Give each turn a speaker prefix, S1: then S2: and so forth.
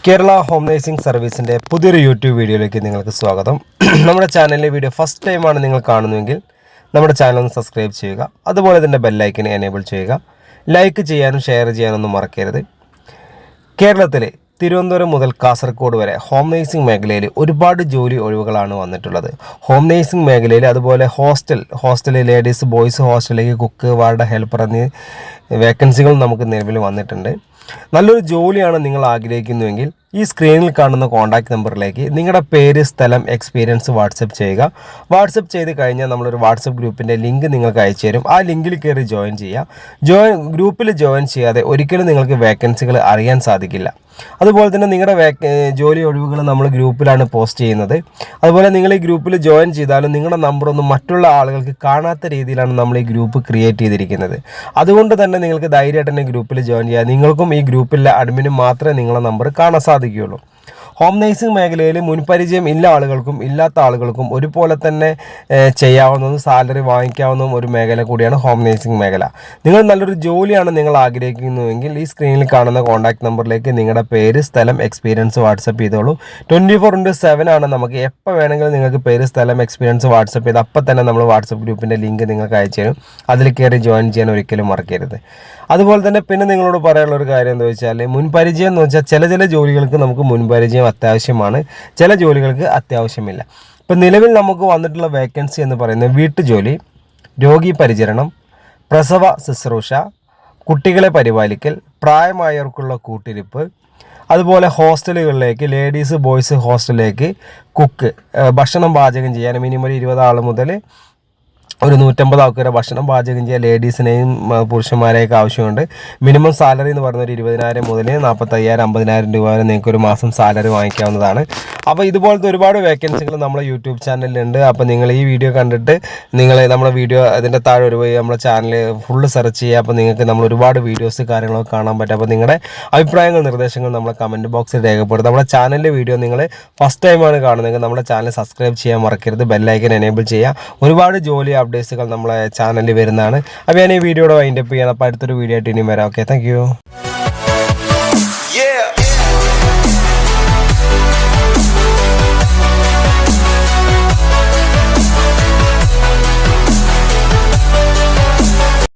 S1: Kerala home nursing സർവീസിൻ്റെ പുതിയൊരു YouTube വീഡിയോയിലേക്ക് നിങ്ങൾക്ക് സ്വാഗതം. നമ്മുടെ ചാനലിലെ വീഡിയോ ഫസ്റ്റ് ടൈമാണ് നിങ്ങൾ കാണുന്നതെങ്കിൽ നമ്മുടെ ചാനൽ ഒന്ന് സബ്സ്ക്രൈബ് ചെയ്യുക. അതുപോലെ തന്നെ ബെല്ലൈക്കനെ എനേബിൾ ചെയ്യുക. ലൈക്ക് ചെയ്യാനും ഷെയർ ചെയ്യാനൊന്നും മറക്കരുത്. കേരളത്തിലെ തിരുവനന്തപുരം മുതൽ കാസർഗോഡ് വരെ ഹോം നേഴ്സിംഗ് മേഖലയിൽ ഒരുപാട് ജോലി ഒഴിവുകളാണ് വന്നിട്ടുള്ളത്. ഹോം നേഴ്സിംഗ് മേഖലയിൽ അതുപോലെ ഹോസ്റ്റലിൽ ലേഡീസ് ബോയ്സ് ഹോസ്റ്റലിലേക്ക് കുക്ക് വാർഡ് ഹെൽപ്പർ എന്നീ വേക്കൻസികൾ നമുക്ക് നിലവിൽ വന്നിട്ടുണ്ട്. നല്ലൊരു ജോലിയാണ് നിങ്ങൾ ആഗ്രഹിക്കുന്നുവെങ്കിൽ ഈ സ്ക്രീനിൽ കാണുന്ന കോൺടാക്റ്റ് നമ്പറിലേക്ക് നിങ്ങളുടെ പേര്, സ്ഥലം, എക്സ്പീരിയൻസ് വാട്സപ്പ് ചെയ്യുക. വാട്സപ്പ് ചെയ്ത് കഴിഞ്ഞാൽ നമ്മളൊരു വാട്സപ്പ് ഗ്രൂപ്പിൻ്റെ ലിങ്ക് നിങ്ങൾക്ക് അയച്ചു തരും. ആ ലിങ്കിൽ കയറി ജോയിൻ ചെയ്യുക. ഗ്രൂപ്പിൽ ജോയിൻ ചെയ്യാതെ ഒരിക്കലും നിങ്ങൾക്ക് വേക്കൻസികൾ അറിയാൻ സാധിക്കില്ല. അതുപോലെ തന്നെ നിങ്ങളുടെ ജോലി ഒഴിവുകൾ നമ്മൾ ഗ്രൂപ്പിലാണ് പോസ്റ്റ് ചെയ്യുന്നത്. അതുപോലെ നിങ്ങൾ ഈ ഗ്രൂപ്പിൽ ജോയിൻ ചെയ്താലും നിങ്ങളുടെ നമ്പറൊന്നും മറ്റുള്ള ആളുകൾക്ക് കാണാത്ത രീതിയിലാണ് നമ്മൾ ഈ ഗ്രൂപ്പ് ക്രിയേറ്റ് ചെയ്തിരിക്കുന്നത്. അതുകൊണ്ട് തന്നെ നിങ്ങൾക്ക് ധൈര്യമായിട്ട് തന്നെ ഗ്രൂപ്പിൽ ജോയിൻ ചെയ്യാം. നിങ്ങൾക്കും ഈ ഗ്രൂപ്പിലെ അഡ്മിനും മാത്രമേ നിങ്ങളുടെ നമ്പർ കാണാൻ സാധിക്കുകയുള്ളൂ. ഹോം നേഴ്സിംഗ് മേഖലയിൽ മുൻപരിചയം ഇല്ല ആളുകൾക്കും ഇല്ലാത്ത ആളുകൾക്കും ഒരുപോലെ തന്നെ ചെയ്യാവുന്നതും സാലറി വാങ്ങിക്കാവുന്നതും ഒരു മേഖല കൂടിയാണ് ഹോം നേഴ്സിംഗ് മേഖല. നിങ്ങൾ നല്ലൊരു ജോലിയാണ് നിങ്ങൾ ആഗ്രഹിക്കുന്നുവെങ്കിൽ ഈ സ്ക്രീനിൽ കാണുന്ന കോൺടാക്റ്റ് നമ്പറിലേക്ക് നിങ്ങളുടെ പേര്, സ്ഥലം, എക്സ്പീരിയൻസ് വാട്സപ്പ് ചെയ്തോളൂ. 24/7 ആണ്. നമുക്ക് എപ്പോൾ വേണമെങ്കിലും നിങ്ങൾക്ക് പേര്, സ്ഥലം, എക്സ്പീരിയൻസ് വാട്സപ്പ് ചെയ്ത് അപ്പം തന്നെ നമ്മൾ വാട്സപ്പ് ഗ്രൂപ്പിൻ്റെ ലിങ്ക് നിങ്ങൾക്ക് അയച്ചു തരും. അതിൽ കയറി ജോയിൻ ചെയ്യാൻ ഒരിക്കലും മറക്കരുത്. അതുപോലെ തന്നെ പിന്നെ നിങ്ങളോട് പറയാനുള്ള ഒരു കാര്യം എന്താ വെച്ചാൽ, മുൻപരിചയം എന്ന് വെച്ചാൽ ചില ജോലികൾക്ക് നമുക്ക് മുൻപരിചയം അത്യാവശ്യമാണ്, ചില ജോലികൾക്ക് അത്യാവശ്യമില്ല. ഇപ്പം നിലവിൽ നമുക്ക് വന്നിട്ടുള്ള വേക്കൻസി എന്ന് പറയുന്നത് വീട്ടുജോലി, രോഗി പരിചരണം, പ്രസവ ശുശ്രൂഷ, കുട്ടികളെ പരിപാലിക്കൽ, പ്രായമായവർക്കുള്ള കൂട്ടിരിപ്പ്, അതുപോലെ ഹോസ്റ്റലുകളിലേക്ക് ലേഡീസ് ബോയ്സ് ഹോസ്റ്റലിലേക്ക് കുക്ക്, ഭക്ഷണം പാചകം ചെയ്യാൻ മിനിമം ഒരു 20 ആൾ മുതൽ ഒരു 150 ആൾക്ക് വരെ ഭക്ഷണം പാചകം ചെയ്യാൻ ലേഡീസിനെയും പുരുഷന്മാരെയൊക്കെ ആവശ്യമുണ്ട്. മിനിമം സാലറി എന്ന് പറയുന്നത് ഒരു 20,000 മുതൽ 45,000 50,000 രൂപ വരെ നിങ്ങൾക്ക് ഒരു മാസം സാലറി വാങ്ങിക്കാവുന്നതാണ്. അപ്പോൾ ഇതുപോലത്തെ ഒരുപാട് വേക്കൻസികൾ നമ്മുടെ യൂട്യൂബ് ചാനലിലുണ്ട്. അപ്പോൾ നിങ്ങൾ ഈ വീഡിയോ കണ്ടിട്ട് നമ്മുടെ വീഡിയോ അതിൻ്റെ താഴെ നമ്മുടെ ചാനൽ ഫുള്ള് സെർച്ച് ചെയ്യുക. അപ്പോൾ നിങ്ങൾക്ക് നമ്മൾ ഒരുപാട് വീഡിയോസ് കാര്യങ്ങളൊക്കെ കാണാൻ പറ്റും. അപ്പോൾ നിങ്ങളുടെ അഭിപ്രായങ്ങൾ, നിർദ്ദേശങ്ങൾ നമ്മളെ കമൻറ്റ് ബോക്സിൽ രേഖപ്പെടുത്തുക. നമ്മുടെ ചാനലിൻ്റെ വീഡിയോ നിങ്ങൾ ഫസ്റ്റ് ടൈമാണ് കാണുന്നതെങ്കിൽ നമ്മുടെ ചാനൽ സബ്സ്ക്രൈബ് ചെയ്യാൻ മറക്കരുത്. ബെല്ലൈക്കൻ എനേബിൾ ചെയ്യുക. ഒരുപാട് ജോലി അപ്ഡേറ്റ്സുകൾ നമ്മളെ ചാനലിൽ വരുന്നതാണ്. അപ്പോൾ ഞാൻ ഈ വീഡിയോയുടെ വൈൻഡപ്പ് ചെയ്യണം. അപ്പോൾ അടുത്തൊരു വീഡിയോ ആയിട്ട് ഇനി വരാം. Okay, thank you.